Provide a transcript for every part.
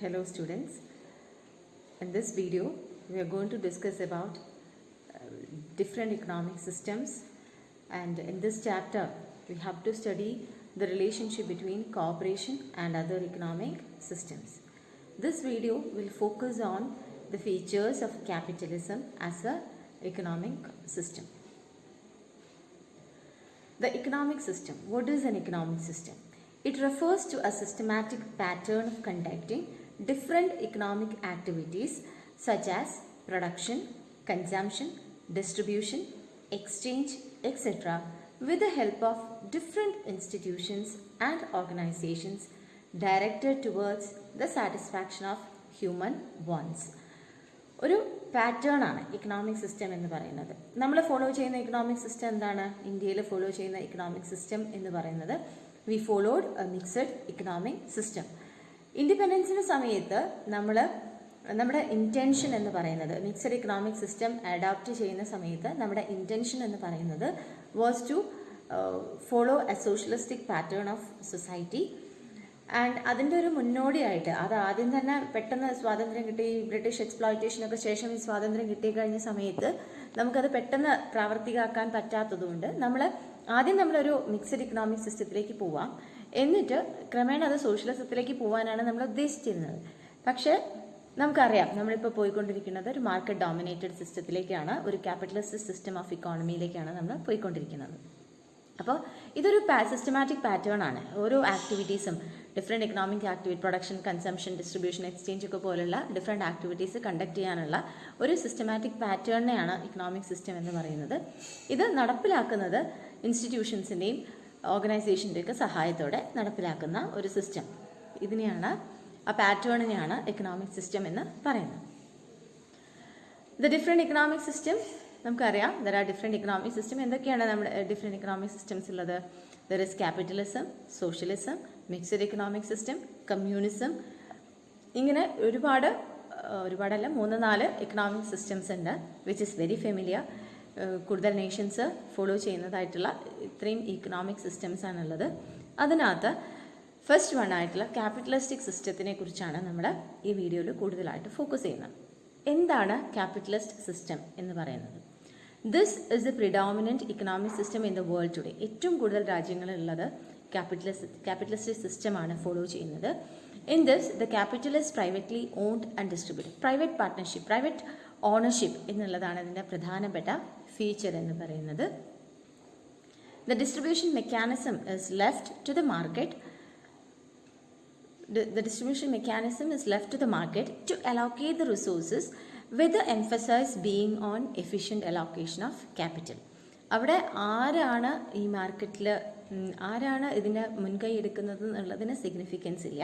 Hello students, in this video we are going to discuss about different economic systems, and in this chapter we have to study the relationship between cooperation and other economic systems. This video will focus on the features of capitalism as an economic system. The economic system. What is an economic system? It refers to a systematic pattern of conducting different economic activities such as production, consumption, distribution, exchange, etc. with the help of different institutions and organizations directed towards the satisfaction of human wants. ഒരു pattern ആണ് economic system എന്ന് പറയുന്നത്. നമ്മൾ follow ചെയ്യുന്ന economic system എന്താണ്? ഇന്ത്യയിൽ follow ചെയ്യുന്ന economic system എന്ന് പറയുന്നത് we followed a mixed economic system. ഇൻഡിപെൻഡൻസിന് സമയത്ത് നമ്മുടെ ഇൻറ്റൻഷൻ എന്ന് പറയുന്നത്, മിക്സഡ് ഇക്കണോമിക് സിസ്റ്റം അഡോപ്റ്റ് ചെയ്യുന്ന സമയത്ത് നമ്മുടെ ഇൻറ്റൻഷൻ എന്ന് പറയുന്നത് was to follow a socialistic pattern of society. And അതിൻ്റെ ഒരു മുന്നോടിയായിട്ട്, അത് ആദ്യം തന്നെ പെട്ടെന്ന് സ്വാതന്ത്ര്യം കിട്ടി, ബ്രിട്ടീഷ് എക്സ്പ്ലോയിറ്റേഷനൊക്കെ ശേഷം ഈ സ്വാതന്ത്ര്യം കിട്ടിക്കഴിഞ്ഞ സമയത്ത് നമുക്കത് പെട്ടെന്ന് പ്രാവർത്തികമാക്കാൻ പറ്റാത്തതുകൊണ്ട് നമ്മളൊരു മിക്സഡ് ഇക്കണോമിക് സിസ്റ്റത്തിലേക്ക് പോവാം, എന്നിട്ട് ക്രമേണ അത് സോഷ്യലിസത്തിലേക്ക് പോകാനാണ് നമ്മൾ ഉദ്ദേശിച്ചിരുന്നത്. പക്ഷേ നമുക്കറിയാം നമ്മളിപ്പോൾ പോയിക്കൊണ്ടിരിക്കുന്നത് ഒരു മാർക്കറ്റ് ഡോമിനേറ്റഡ് സിസ്റ്റത്തിലേക്കാണ്, ഒരു ക്യാപിറ്റലിസ്റ്റ് സിസ്റ്റം ഓഫ് ഇക്കോണമിയിലേക്കാണ് നമ്മൾ പോയിക്കൊണ്ടിരിക്കുന്നത്. അപ്പോൾ ഇതൊരു സിസ്റ്റമാറ്റിക് പാറ്റേൺ ആണ്. ഓരോ ആക്ടിവിറ്റീസും different economic activity, production, consumption, distribution, exchange ഒക്കെ പോലുള്ള ഡിഫറെൻറ്റ് ആക്ടിവിറ്റീസ് കണ്ടക്ട് ചെയ്യാനുള്ള ഒരു സിസ്റ്റമാറ്റിക് പാറ്റേണിനെയാണ് ഇക്കണോമിക് സിസ്റ്റം എന്ന് പറയുന്നത്. ഇത് നടപ്പിലാക്കുന്നത് ഇൻസ്റ്റിറ്റ്യൂഷൻസിൻ്റെയും ഓർഗനൈസേഷൻ്റെയൊക്കെ സഹായത്തോടെ നടപ്പിലാക്കുന്ന ഒരു സിസ്റ്റം. ആ പാറ്റേണിനെയാണ് എക്കണോമിക് സിസ്റ്റം എന്ന് പറയുന്നത്. ദ ഡിഫറെൻറ്റ് എക്കണോമിക് സിസ്റ്റം നമുക്കറിയാം. There are different economic system. എന്തൊക്കെയാണ് നമ്മുടെ ഡിഫറെൻറ്റ് ഇക്കണോമിക് സിസ്റ്റംസ് ഉള്ളത്? There is capitalism, socialism, mixed economic system, communism. ഇങ്ങനെ ഒരുപാടല്ല 3-4 ഇക്കണോമിക് സിസ്റ്റംസ് ഉണ്ട്, വിച്ച് ഇസ് വെരി ഫെമിലിയർ. കൂടുതൽ നേഷൻസ് ഫോളോ ചെയ്യുന്നതായിട്ടുള്ള ഇത്രയും ഇക്കണോമിക് സിസ്റ്റംസ് ആണുള്ളത്. അതിനകത്ത് ഫസ്റ്റ് വൺ ആയിട്ടുള്ള ക്യാപിറ്റലിസ്റ്റിക് സിസ്റ്റത്തിനെ കുറിച്ചാണ് നമ്മൾ ഈ വീഡിയോയിൽ കൂടുതലായിട്ട് ഫോക്കസ് ചെയ്യുന്നത്. എന്താണ് ക്യാപിറ്റലിസ്റ്റ് സിസ്റ്റം എന്ന് പറയുന്നത്? This is the predominant economic system in the world today. ഏറ്റവും കൂടുതൽ രാജ്യങ്ങളിലുള്ളത് ക്യാപിറ്റലിസ്റ്റ് സിസ്റ്റമാണ് ഫോളോ ചെയ്യുന്നത്. In this the capitalist privately owned and distributed. Private partnership, private ownership എന്നുള്ളതാണ് ഇതിൻ്റെ പ്രധാനപ്പെട്ട ഫീച്ചർ എന്ന് പറയുന്നത്. The distribution mechanism is left to the market. The distribution mechanism is left to the market to allocate the resources with the emphasis being on efficient allocation of capital. അവിടെ ആരാണ് ഈ മാർക്കറ്റിൽ ഇതിൻ്റെ മുൻകൈ എടുക്കുന്നത് എന്നുള്ളതിന് സിഗ്നിഫിക്കൻസ് ഇല്ല.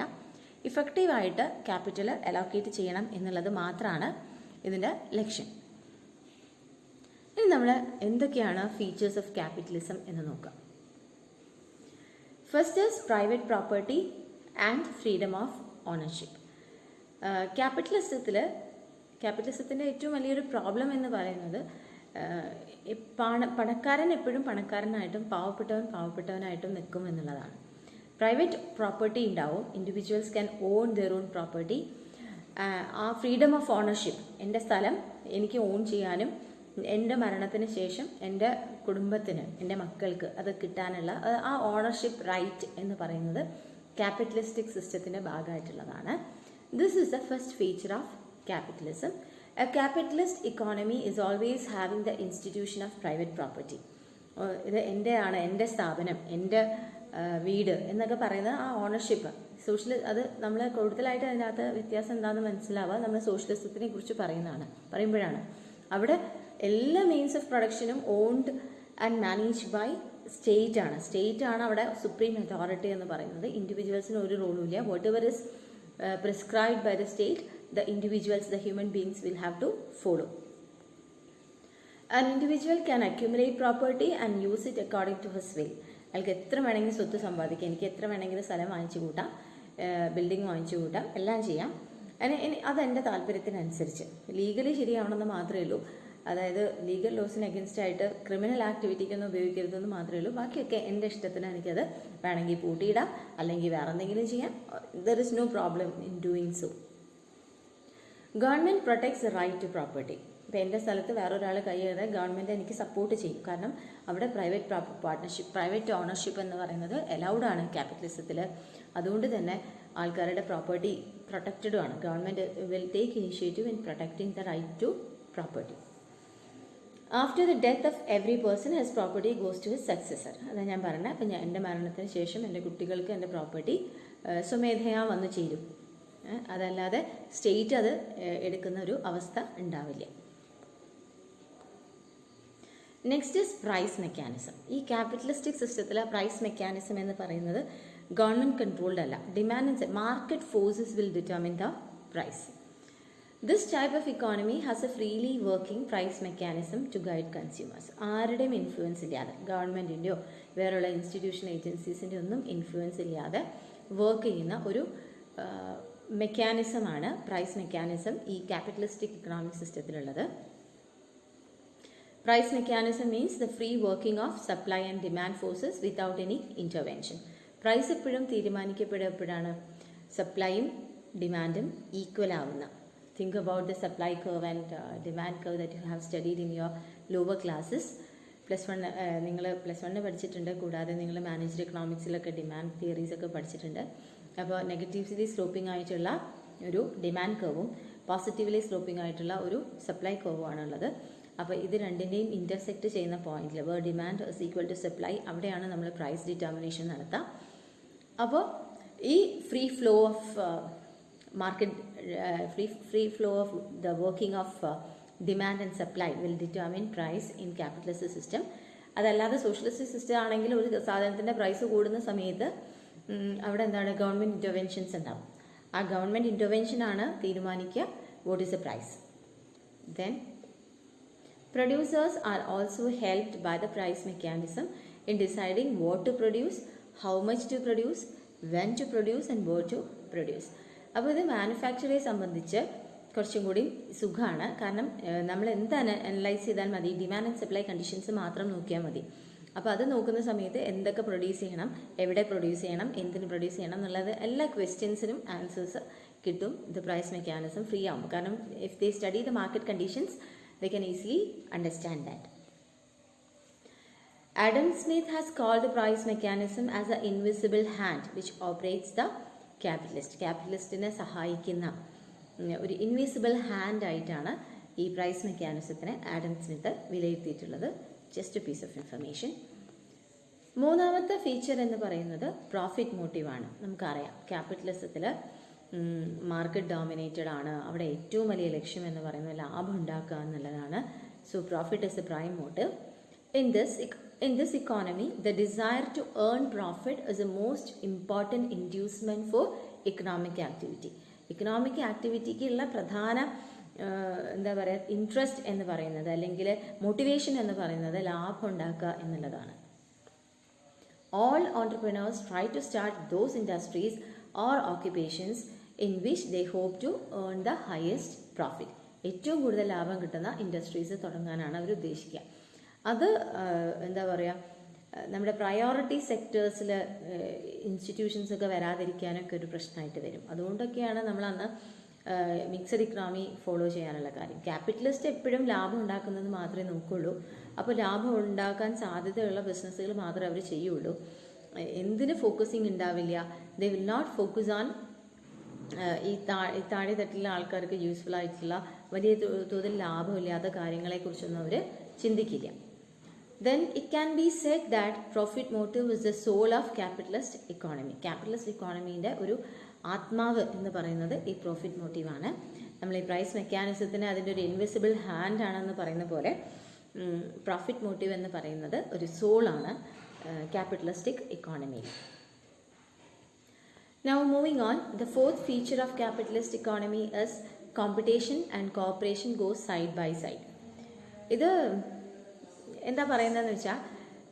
ഇഫക്റ്റീവായിട്ട് ക്യാപിറ്റൽ അലോക്കേറ്റ് ചെയ്യണം എന്നുള്ളത് മാത്രമാണ് ഇതിൻ്റെ ലക്ഷ്യം. ഇനി നമ്മൾ എന്തൊക്കെയാണ് ഫീച്ചേഴ്സ് ഓഫ് ക്യാപിറ്റലിസം എന്ന് നോക്കാം. First is private property and freedom of ownership. ക്യാപിറ്റലിസത്തിൻ്റെ ഏറ്റവും വലിയൊരു പ്രോബ്ലം എന്ന് പറയുന്നത് പണക്കാരൻ എപ്പോഴും പണക്കാരനായിട്ടും പാവപ്പെട്ടവനായിട്ടും നിൽക്കും എന്നുള്ളതാണ്. പ്രൈവറ്റ് പ്രോപ്പർട്ടി ഉണ്ടാവും, individuals can on their own property. ആ ഫ്രീഡം ഓഫ് ഓണർഷിപ്പ്, എൻ്റെ സ്ഥലം എനിക്ക് ഓൺ ചെയ്യാനും എൻ്റെ മരണത്തിന് ശേഷം എൻ്റെ കുടുംബത്തിന്, എൻ്റെ മക്കൾക്ക് അത് കിട്ടാനുള്ള ആ ഓണർഷിപ്പ് റൈറ്റ് എന്ന് പറയുന്നത് ക്യാപിറ്റലിസ്റ്റിക് സിസ്റ്റത്തിൻ്റെ ഭാഗമായിട്ടുള്ളതാണ്. This is the first feature of capitalism. A capitalist economy is always having the institution of private property. ഇത് എൻ്റെ സ്ഥാപനം, എൻ്റെ വീട് എന്നൊക്കെ പറയുന്നത് ആ ഓണർഷിപ്പ് അത് നമ്മൾ കൂടുതലായിട്ട് അതിനകത്ത് വ്യത്യാസം എന്താണെന്ന് മനസ്സിലാവുക നമ്മൾ സോഷ്യലിസത്തിനെ കുറിച്ച് പറയുമ്പോഴാണ്. അവിടെ എല്ലാ മീൻസ് ഓഫ് പ്രൊഡക്ഷനും owned and managed by state ആണ് അവിടെ സുപ്രീം അതോറിറ്റി എന്ന് പറയുന്നത്. ഇൻഡിവിജ്വൽസിന് ഒരു റോളും ഇല്ല. Whatever is prescribed by the state, the individuals, the human beings will have to follow. An individual can accumulate property and use it according to his will. അയാൾക്ക് എത്ര വേണമെങ്കിലും സ്വത്ത് സമ്പാദിക്കാം, എനിക്ക് എത്ര വേണമെങ്കിലും സ്ഥലം വാങ്ങിച്ചു കൂട്ടാം, ബിൽഡിംഗ് വാങ്ങിച്ചു കൂട്ടാം, എല്ലാം ചെയ്യാം. അതെൻ്റെ താല്പര്യത്തിനനുസരിച്ച്. ലീഗലി ശരിയാവണമെന്ന് മാത്രമേ ഉള്ളൂ. അതായത് ലീഗൽ ലോസിന് അഗൻസ്റ്റ് ആയിട്ട് ക്രിമിനൽ ആക്ടിവിറ്റിക്കൊന്നും ഉപയോഗിക്കരുതെന്ന് മാത്രമേ ഉള്ളൂ. ബാക്കിയൊക്കെ എൻ്റെ ഇഷ്ടത്തിന് എനിക്കത് വേണമെങ്കിൽ പൂട്ടിയിടാം, അല്ലെങ്കിൽ വേറെ എന്തെങ്കിലും ചെയ്യാം. There is no problem in doing so. Government protects the right to property. ഇപ്പോൾ എൻ്റെ സ്ഥലത്ത് വേറൊരാൾ കൈയേറെ ഗവൺമെൻറ് എനിക്ക് സപ്പോർട്ട് ചെയ്യും. കാരണം അവിടെ പ്രൈവറ്റ് പാർട്ട്ണർഷിപ്പ്, പ്രൈവറ്റ് ഓണർഷിപ്പ് എന്ന് പറയുന്നത് അലൗഡാണ് ക്യാപിറ്റലിസത്തിൽ. അതുകൊണ്ട് തന്നെ ആൾക്കാരുടെ പ്രോപ്പർട്ടി പ്രൊട്ടക്റ്റഡും ആണ്. Government will take initiative in protecting the right to property. After the death of every person his property goes to his successor. അതാണ് ഞാൻ പറഞ്ഞത്. അപ്പം എൻ്റെ മരണത്തിന് ശേഷം എൻ്റെ കുട്ടികൾക്ക് എൻ്റെ പ്രോപ്പർട്ടി സ്വമേധയാ വന്നു ചേരും. അതല്ലാതെ സ്റ്റേറ്റ് അത് എടുക്കുന്ന ഒരു അവസ്ഥ ഉണ്ടാവില്ല. Next is price mechanism. ഈ ക്യാപിറ്റലിസ്റ്റിക് സിസ്റ്റത്തിലെ പ്രൈസ് മെക്കാനിസം എന്ന് പറയുന്നത് ഗവൺമെൻറ് കൺട്രോൾഡ് അല്ല. Demand and market forces will determine the price. This type of economy has a freely working price mechanism to guide consumers. ആരുടെയും ഇൻഫ്ലുവൻസ് ഇല്ലാതെ, ഗവൺമെൻറ്റിൻ്റെയോ വേറെയുള്ള institution ഏജൻസീസിൻ്റെ ഒന്നും influence ഇല്ലാതെ വർക്ക് ചെയ്യുന്ന ഒരു മെക്കാനിസമാണ് പ്രൈസ് മെക്കാനിസം ഈ ക്യാപിറ്റലിസ്റ്റിക് ഇക്കണോമിക് സിസ്റ്റത്തിലുള്ളത്. Price mechanism means the free working of supply and demand forces without any intervention. Price എപ്പോഴും തീരുമാനിക്കപ്പെടുമ്പോഴാണ് സപ്ലൈയും ഡിമാൻഡും ഈക്വൽ ആവുന്ന. Think about the supply curve and demand curve that you have studied in your lower classes. +1 നിങ്ങൾ +1 പഠിച്ചിട്ടുണ്ട്. കൂടാതെ നിങ്ങൾ managed എക്കണോമിക്സിലൊക്കെ demand theories ഒക്കെ പഠിച്ചിട്ടുണ്ട്. അപ്പോൾ നെഗറ്റീവ്ലി സ്ലോപ്പിംഗ് ആയിട്ടുള്ള ഒരു ഡിമാൻഡ് കർവും പോസിറ്റീവ്ലി സ്ലോപ്പിംഗ് ആയിട്ടുള്ള ഒരു സപ്ലൈ കർവുമാണുള്ളത്. അപ്പോൾ ഇത് രണ്ടിൻ്റെയും ഇൻ്റർസെക്റ്റ് ചെയ്യുന്ന പോയിന്റിൽ where demand is equal to supply, അവിടെയാണ് നമ്മൾ പ്രൈസ് ഡിറ്റർമിനേഷൻ നടത്തുക. അപ്പോൾ ഈ free flow of market free flow of the working of demand and supply will determine price in capitalist system. അതല്ലാതെ സോഷ്യലിസ്റ്റ് സിസ്റ്റം ആണെങ്കിൽ ഒരു സാധനത്തിൻ്റെ പ്രൈസ് കൂടുന്ന സമയത്ത് അവിടെ എന്താണ് ഗവൺമെൻറ് ഇൻ്റർവെൻഷൻസ് ഉണ്ടാവും. ആ ഗവൺമെൻറ് ഇൻ്റർവെൻഷനാണ് തീരുമാനിക്കുക what is the price. Then producers are also helped by the price mechanism in deciding what to produce, how much to produce, when to produce and where to produce. അപ്പോൾ ഇത് മാനുഫാക്ചറിയെ സംബന്ധിച്ച് കുറച്ചും കൂടി സുഖമാണ്. കാരണം നമ്മൾ എന്ത് അനലൈസ് ചെയ്താൽ മതി, ഡിമാൻഡ് ആൻഡ് സപ്ലൈ കണ്ടീഷൻസ് മാത്രം നോക്കിയാൽ മതി. അപ്പോൾ അത് നോക്കുന്ന സമയത്ത് എന്തൊക്കെ പ്രൊഡ്യൂസ് ചെയ്യണം, എവിടെ പ്രൊഡ്യൂസ് ചെയ്യണം, എന്തിന് പ്രൊഡ്യൂസ് ചെയ്യണം എന്നുള്ളത് എല്ലാ ക്വസ്റ്റ്യൻസിനും ആൻസേഴ്സ് കിട്ടും. ദ പ്രൈസ് മെക്കാനിസം ഫ്രീ ആവും. കാരണം if they study the market conditions they can easily understand that. Adam Smith has called the price mechanism as an invisible hand which operates the ക്യാപിറ്റലിസ്റ്റിനെ സഹായിക്കുന്ന ഒരു invisible hand ആയിട്ടാണ് ഈ price മെക്കാനിസത്തിനെ Adam Smith വിലയിരുത്തിയിട്ടുള്ളത്. Just a piece of information. മൂന്നാമത്തെ feature എന്ന് പറയുന്നത് പ്രോഫിറ്റ് മോട്ടീവാണ്. നമുക്കറിയാം ക്യാപിറ്റലിസത്തിൽ മാർക്കറ്റ് ഡോമിനേറ്റഡ് ആണ്. അവിടെ ഏറ്റവും വലിയ ലക്ഷ്യം എന്ന് പറയുന്നത് ലാഭം ഉണ്ടാക്കുക എന്നുള്ളതാണ്. So profit is A prime motive. In this economy, the desire to earn profit is the most important inducement for economic activity. Economic activityക്ക് ഉള്ള പ്രധാന എന്താ പറയുക ഇൻട്രസ്റ്റ് എന്ന് പറയുന്നത് അല്ലെങ്കിൽ മോട്ടിവേഷൻ എന്ന് പറയുന്നത് ലാഭം ഉണ്ടാക്കുക എന്നുള്ളതാണ്. All entrepreneurs try to start those industries or occupations in which they hope to earn the highest profit. ഏറ്റവും കൂടുതൽ ലാഭം കിട്ടുന്ന ഇൻഡസ്ട്രീസ് തുടങ്ങാനാണ് അവർ ഉദ്ദേശിക്കുക. അത് എന്താ പറയുക നമ്മുടെ പ്രയോറിറ്റി സെക്ടേഴ്സിൽ ഇൻസ്റ്റിറ്റ്യൂഷൻസ് ഒക്കെ വരാതിരിക്കാനൊക്കെ ഒരു പ്രശ്നമായിട്ട് വരും. അതുകൊണ്ടൊക്കെയാണ് നമ്മൾ അന്ന് മിക്സഡ് ഇക്കണോമി ഫോളോ ചെയ്യാനുള്ള കാര്യം. ക്യാപിറ്റലിസ്റ്റ് എപ്പോഴും ലാഭം ഉണ്ടാക്കുന്നത് മാത്രമേ നോക്കുള്ളൂ. അപ്പോൾ ലാഭം ഉണ്ടാക്കാൻ സാധ്യതയുള്ള ബിസിനസ്സുകൾ മാത്രമേ അവർ ചെയ്യുള്ളൂ. എന്തിന് ഫോക്കസിങ് ഉണ്ടാവില്ല. They will not focus on ഈ താഴെ തട്ടിലുള്ള ആൾക്കാർക്ക് യൂസ്ഫുൾ ആയിട്ടുള്ള വലിയ തോതിൽ ലാഭമില്ലാത്ത കാര്യങ്ങളെക്കുറിച്ചൊന്നും അവർ ചിന്തിക്കില്ല. Then it can be said that profit motive is the soul of capitalist economy. Capitalist economyയുടെ ഒരു ആത്മാവ് എന്ന് പറയുന്നത് ഈ പ്രോഫിറ്റ് മോട്ടീവാണ്. നമ്മൾ ഈ പ്രൈസ് മെക്കാനിസത്തിന് അതിൻ്റെ ഒരു ഇൻവിസിബിൾ ഹാൻഡ് ആണെന്ന് പറയുന്ന പോലെ പ്രോഫിറ്റ് മോട്ടീവ് എന്ന് പറയുന്നത് ഒരു സോളാണ് capitalistic ഇക്കോണമിയിൽ. Now moving on, the fourth feature of capitalist economy is competition and cooperation goes side by side. ഇത് എന്താ പറയുന്നതെന്ന് വെച്ചാൽ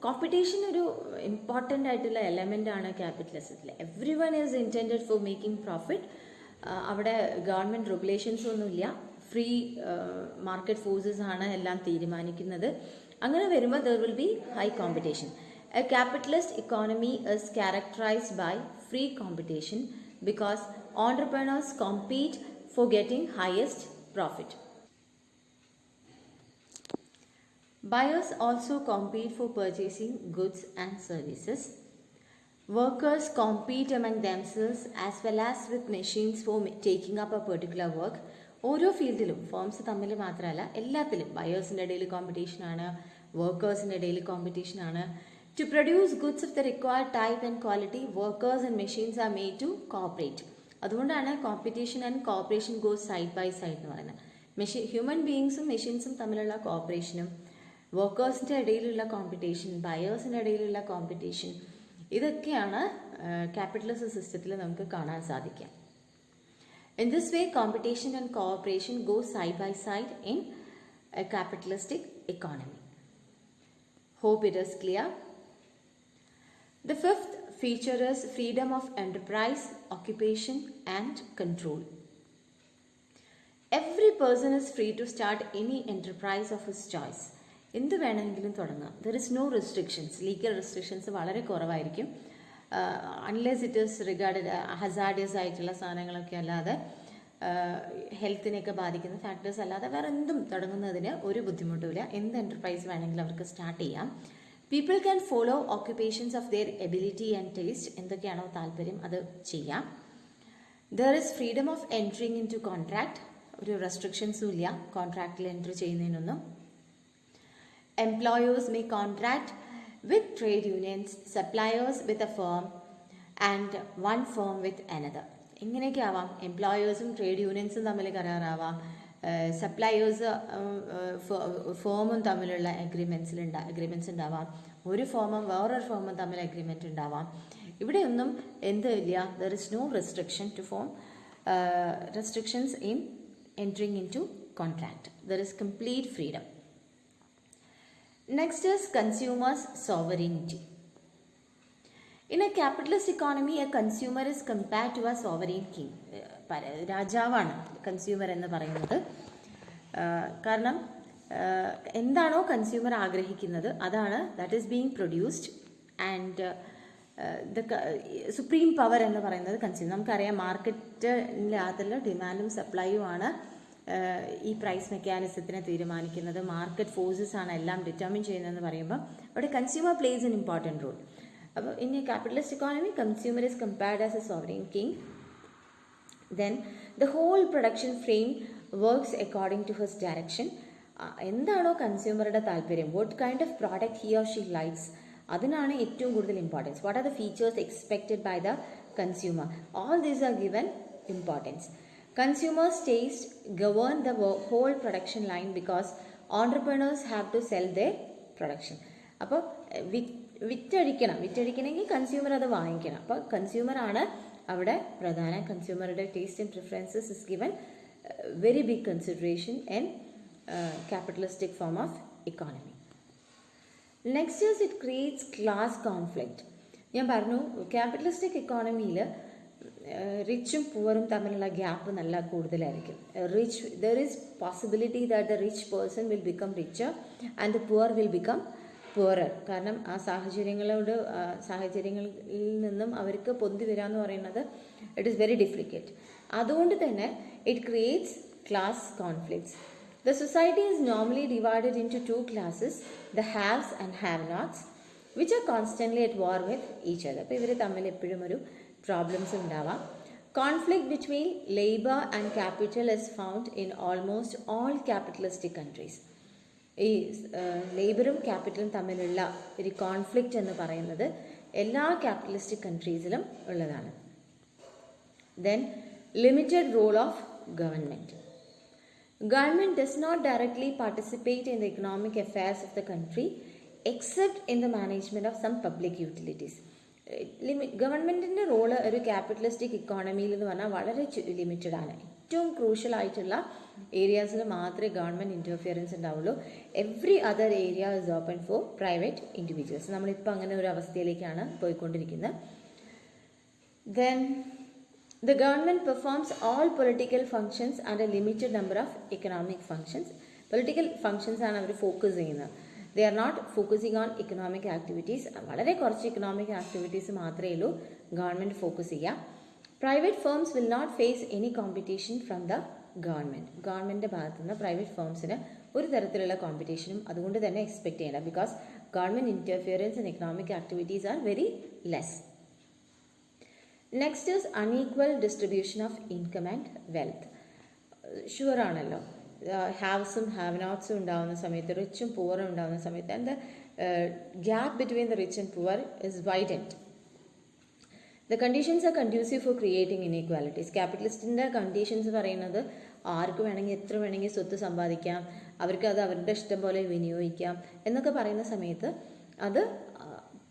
കോമ്പറ്റീഷൻ ഒരു ഇമ്പോർട്ടൻ്റ് ആയിട്ടുള്ള എലമെൻ്റ് ആണ് ക്യാപിറ്റലിസത്തിൽ. Every one is intended for making profit. അവിടെ ഗവൺമെൻറ് റെഗുലേഷൻസ് ഒന്നുമില്ല. ഫ്രീ മാർക്കറ്റ് ഫോഴ്സസ് ആണ് എല്ലാം തീരുമാനിക്കുന്നത്. അങ്ങനെ വരുമ്പോൾ there will be high competition. A capitalist economy is characterised by free competition because entrepreneurs compete for getting highest profit. Buyers also compete for purchasing goods and services. Workers compete among themselves as well as with machines for taking up a particular work. ഓരോ ഫീൽഡിലും firms തമ്മിൽ മാത്രമല്ല എല്ലാത്തിലും ബയേഴ്സിൻ്റെ ഇടയിൽ കോമ്പറ്റീഷനാണ്, വർക്കേഴ്സിൻ്റെ ഇടയിൽ കോമ്പറ്റീഷനാണ്. To produce goods of the required type and quality workers and machines are made to cooperate. അതുകൊണ്ടാണ് competition and cooperation goes side by side എന്ന് പറയുന്നത്. ഹ്യൂമൻ ബീയിങ്സും മെഷീൻസും തമ്മിലുള്ള കോപ്പറേഷനും വർക്കേഴ്സിൻ്റെ ഇടയിലുള്ള കോമ്പറ്റീഷൻ, ബയേഴ്സിൻ്റെ ഇടയിലുള്ള കോമ്പറ്റീഷൻ, ഇതൊക്കെയാണ് ക്യാപിറ്റലിസ്റ്റ് സിസ്റ്റത്തിൽ നമുക്ക് കാണാൻ സാധിക്കുക. In this way, competition and cooperation go side by side in a capitalistic economy. Hope it is clear. The fifth feature is freedom of enterprise, occupation and control. Every person is free to start any enterprise of his choice. എന്ത് വേണമെങ്കിലും തുടങ്ങാം. There is no restrictions. Legal restrictions വളരെ കുറവായിരിക്കും. Unless it is regarded ഹസാർഡിയസ് ആയിട്ടുള്ള സാധനങ്ങളൊക്കെ അല്ലാതെ ഹെൽത്തിനെയൊക്കെ ബാധിക്കുന്ന factors അല്ലാതെ വേറെ എന്തും തുടങ്ങുന്നതിന് ഒരു ബുദ്ധിമുട്ടുമില്ല. എന്ത് എൻ്റർപ്രൈസ് വേണമെങ്കിലും അവർക്ക് സ്റ്റാർട്ട് ചെയ്യാം. People can follow occupations of their ability and taste. എന്തൊക്കെയാണോ താല്പര്യം അത് ചെയ്യാം. There is freedom of entering into contract. ഒരു റെസ്ട്രിക്ഷൻസും ഇല്ല കോൺട്രാക്റ്റിൽ എൻട്രി ചെയ്യുന്നതിനൊന്നും. Employers may contract with trade unions, suppliers with a firm and one firm with another. ഇങ്ങനെയൊക്കെ ആവാം. എംപ്ലോയേഴ്സും ട്രേഡ് യൂണിയൻസും തമ്മിൽ കരാറാവാം, സപ്ലയേഴ്സ് ഫേമും തമ്മിലുള്ള അഗ്രിമെൻറ്റ്സ് ഉണ്ടാവാം, ഒരു ഫേമും വേറൊരു ഫേമും തമ്മിൽ അഗ്രിമെൻറ്റ് ഉണ്ടാവാം. ഇവിടെയൊന്നും എന്തില്ല, there is no restriction to form restrictions in entering into contract. There is complete freedom. Next is consumers' sovereignty. In a capitalist economy, a consumer is compared to a sovereign king. രാജാവാണ് consumer എന്ന് പറയുന്നത്. കാരണം എന്താണോ consumer ആഗ്രഹിക്കുന്നത് അതാണ് that is being produced. And supreme power എന്ന് പറയുന്നത് consumer. നമുക്കറിയാം മാർക്കറ്റിനകത്തുള്ള ഡിമാൻഡും സപ്ലൈയും ആണ് ഈ പ്രൈസ് മെക്കാനിസത്തിനെ തീരുമാനിക്കുന്നത്. മാർക്കറ്റ് ഫോഴ്സസ് ആണ് എല്ലാം ഡിറ്റർമിൻ ചെയ്യുന്നതെന്ന് പറയുമ്പോൾ അവിടെ consumer plays an important role. അപ്പോൾ in a capitalist economy consumer is compared as a sovereign king. Then the whole production frame works according to his direction. എന്താണോ കൺസ്യൂമറുടെ താല്പര്യം, what kind of product he or she likes, അതിനാണ് ഏറ്റവും കൂടുതൽ importance. What are the features expected by the consumer, all these are given importance. Consumers' taste govern the whole production line because entrepreneurs have to sell their production. അപ്പോൾ വിറ്റഴിക്കണമെങ്കിൽ consumer അത് വാങ്ങിക്കണം. അപ്പോൾ കൺസ്യൂമറാണ് അവിടെ പ്രധാന. കൺസ്യൂമറുടെ taste and preferences is given very big consideration in capitalistic form of economy. Next is it creates class conflict. ഞാൻ പറഞ്ഞു ക്യാപിറ്റലിസ്റ്റിക് ഇക്കോണമിയിൽ റിച്ചും പുവറും തമ്മിലുള്ള ഗ്യാപ്പ് നല്ല കൂടുതലായിരിക്കും. There is possibility that the rich person will become richer and the poor will become poorer. കാരണം ആ സാഹചര്യങ്ങളിൽ നിന്നും അവർക്ക് പൊന്തി വരാമെന്ന് പറയുന്നത് ഇറ്റ് ഈസ് വെരി ഡിഫിക്കൽട്ട്. അതുകൊണ്ട് തന്നെ it creates class conflicts. The society is normally divided into two classes, the haves and have-nots, which are constantly at war with each other. അപ്പോൾ ഇവർ തമ്മിൽ എപ്പോഴും ഒരു പ്രോബ്ലംസ് ഉണ്ടാവാം. Conflict between labor and capital is found in almost all capitalistic countries. ഈ ലേബറും ക്യാപിറ്റലും തമ്മിലുള്ള ഒരു conflict എന്ന് പറയുന്നത് എല്ലാ ക്യാപിറ്റലിസ്റ്റിക് കൺട്രീസിലും ഉള്ളതാണ്. Then limited role of government. Government does not directly participate in the economic affairs of the country except in the management of some public utilities. ഗവൺമെൻറ്റിൻ്റെ role ഒരു capitalistic ഇക്കോണമിയിൽ എന്ന് പറഞ്ഞാൽ വളരെ ലിമിറ്റഡ് ആണ്. ഏറ്റവും ക്രൂഷ്യൽ ആയിട്ടുള്ള ഏരിയാസിൽ മാത്രമേ ഗവൺമെൻറ് ഇൻ്റർഫിയറൻസ് ഉണ്ടാവുള്ളൂ. Every other area is open four private individuals. നമ്മളിപ്പോൾ അങ്ങനെ ഒരു അവസ്ഥയിലേക്കാണ് പോയിക്കൊണ്ടിരിക്കുന്നത്. Then the government performs all political functions and a limited number of economic functions. Political functions ആണ് അവർ ഫോക്കസ് ചെയ്യുന്നത്. They are not focusing on economic activities. വളരെ കുറച്ച് economic activities മാത്രമേ ഉള്ളൂ ഗവൺമെൻറ് ഫോക്കസ് ചെയ്യുക. Private firms will not face any competition from the ഗവൺമെൻറ്റിൻ്റെ ഭാഗത്തു നിന്ന് പ്രൈവറ്റ് ഫേംസിന് ഒരു തരത്തിലുള്ള കോമ്പറ്റീഷനും അതുകൊണ്ട് തന്നെ എക്സ്പെക്ട് ചെയ്യേണ്ട, because government interference in economic activities are very less. Next is unequal distribution of income and wealth. Sure ആണല്ലോ, ഹാവ്സും ഹാവ് നോട്ട്സും ഉണ്ടാകുന്ന സമയത്ത്, റിച്ചും പുവറും ഉണ്ടാകുന്ന സമയത്ത്, and the gap between the rich and poor is widened. The conditions are conducive for creating inequalities. ക്യാപിറ്റലിസ്റ്റിൻ്റെ conditions പറയുന്നത് ആർക്ക് വേണമെങ്കിൽ എത്ര വേണമെങ്കിൽ സ്വത്ത് സമ്പാദിക്കാം, അവർക്ക് അത് അവരുടെ ഇഷ്ടം പോലെ വിനിയോഗിക്കാം എന്നൊക്കെ പറയുന്ന സമയത്ത് അത്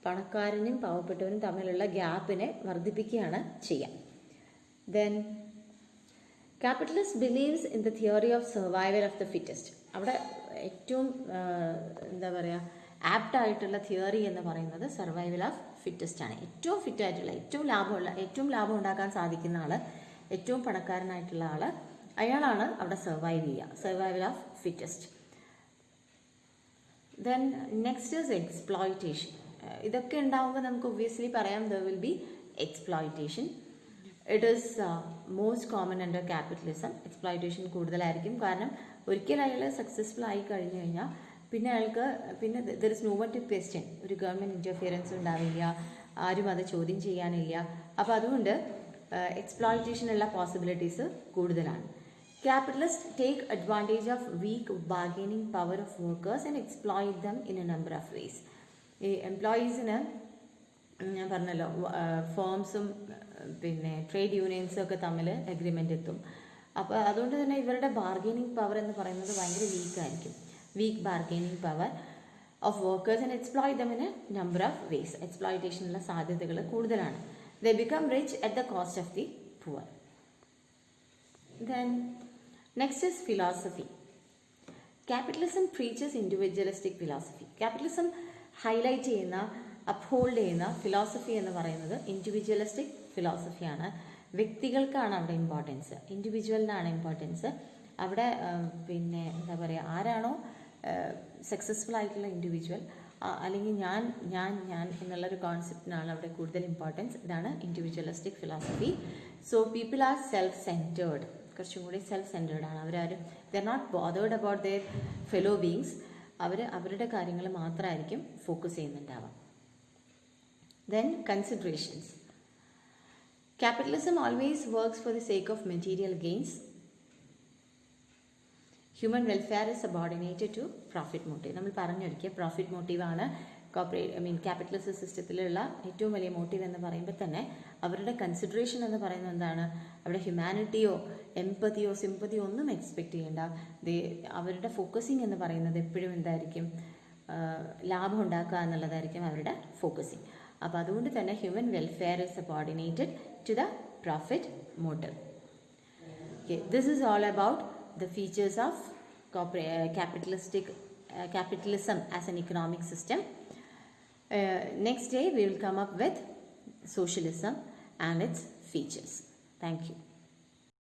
പണക്കാരനും പാവപ്പെട്ടവനും തമ്മിലുള്ള ഗ്യാപ്പിനെ വർദ്ധിപ്പിക്കുകയാണ് ചെയ്യുക. Then capitalist believes in the theory of survival of the fittest. അവിടെ ഏറ്റവും എന്താ പറയുക, ആപ്റ്റ് ആയിട്ടുള്ള തിയറി എന്ന് പറയുന്നത് സർവൈവൽ ഓഫ് ഫിറ്റസ്റ്റ് ആണ്. ഏറ്റവും ഫിറ്റായിട്ടുള്ള, ഏറ്റവും ലാഭം ഉണ്ടാക്കാൻ സാധിക്കുന്ന ആൾ, ഏറ്റവും പണക്കാരനായിട്ടുള്ള ആൾ, അയാളാണ് അവിടെ സർവൈവ് ചെയ്യുക. Survival of fittest. Then next is exploitation. ഇതൊക്കെ ഉണ്ടാകുമ്പോൾ നമുക്ക് ഒബ്വിയസ്ലി പറയാം there will B exploitation. It is most common under capitalism. Exploitation കൂടുതലായിരിക്കും, കാരണം ഒരിക്കൽ അയാൾ സക്സസ്ഫുൾ ആയി കഴിഞ്ഞു കഴിഞ്ഞാൽ പിന്നെ അയാൾക്ക് there is no one to question. ഒരു ഗവൺമെൻറ് ഇൻ്റർഫിയറൻസ് ഉണ്ടാവില്ല, ആരും അത് ചോദ്യം ചെയ്യാനില്ല. അപ്പോൾ അതുകൊണ്ട് എക്സ്പ്ലോയിറ്റേഷനുള്ള പോസിബിലിറ്റീസ് കൂടുതലാണ്. Capitalists take advantage of weak bargaining power of workers and exploit them in a number of ways. ഈ എംപ്ലോയീസിന് ഞാൻ പറഞ്ഞല്ലോ, ഫേംസും പിന്നെ ട്രേഡ് യൂണിയൻസും ഒക്കെ തമ്മിൽ എഗ്രിമെൻ്റ് എത്തും. അപ്പോൾ അതുകൊണ്ട് തന്നെ ഇവരുടെ ബാർഗെയിനിങ് പവർ എന്ന് പറയുന്നത് ഭയങ്കര വീക്കായിരിക്കും. Weak bargaining power of workers and exploit them in a number of ways. എക്സ്പ്ലോയിറ്റേഷനുള്ള സാധ്യതകൾ കൂടുതലാണ്. They become rich at the cost of the poor. Then next is philosophy. Capitalism preaches individualistic philosophy. Capitalism highlight ചെയ്യുന്ന, uphold ചെയ്യുന്ന philosophy എന്ന് പറയുന്നത് individualistic ഫിലോസഫിയാണ്. വ്യക്തികൾക്കാണ് അവിടെ importance, ഇൻഡിവിജ്വലിനാണ് importance. അവിടെ പിന്നെ എന്താ പറയുക, ആരാണോ സക്സസ്ഫുൾ ആയിട്ടുള്ള ഇൻഡിവിജ്വൽ, അല്ലെങ്കിൽ ഞാൻ എന്നുള്ളൊരു കോൺസെപ്റ്റിനാണ് അവിടെ കൂടുതൽ ഇമ്പോർട്ടൻസ്. ഇതാണ് individualistic philosophy. So people are self centred, കുറച്ചും കൂടി സെൽഫ് സെൻറ്റേർഡ് ആണ്. അവരാരും they are not bothered about their fellow beings. അവരുടെ കാര്യങ്ങൾ മാത്രമായിരിക്കും ഫോക്കസ് ചെയ്യുന്നുണ്ടാവാം. Then considerations. Capitalism always works for the sake of material gains. Human welfare is subordinated to profit motive. നമ്മൾ പറഞ്ഞൊരിക്കുക profit മോട്ടീവാണ് capitalist സിസ്റ്റത്തിലുള്ള ഏറ്റവും വലിയ motive എന്ന് പറയുമ്പോൾ തന്നെ അവരുടെ കൺസിഡറേഷൻ എന്ന് പറയുന്നത് എന്താണ്, അവിടെ ഹ്യൂമാനിറ്റിയോ എംപതിയോ സിമ്പതിയോ ഒന്നും എക്സ്പെക്റ്റ് ചെയ്യേണ്ട. അവരുടെ ഫോക്കസിങ് എന്ന് പറയുന്നത് എപ്പോഴും എന്തായിരിക്കും, ലാഭം ഉണ്ടാക്കുക എന്നുള്ളതായിരിക്കും അവരുടെ ഫോക്കസിങ്. അപ്പോൾ അതുകൊണ്ട് തന്നെ human welfare is subordinated to the profit motive. This is all about the features of capitalism as an economic system. Next day we will come up with socialism and its features. Thank you.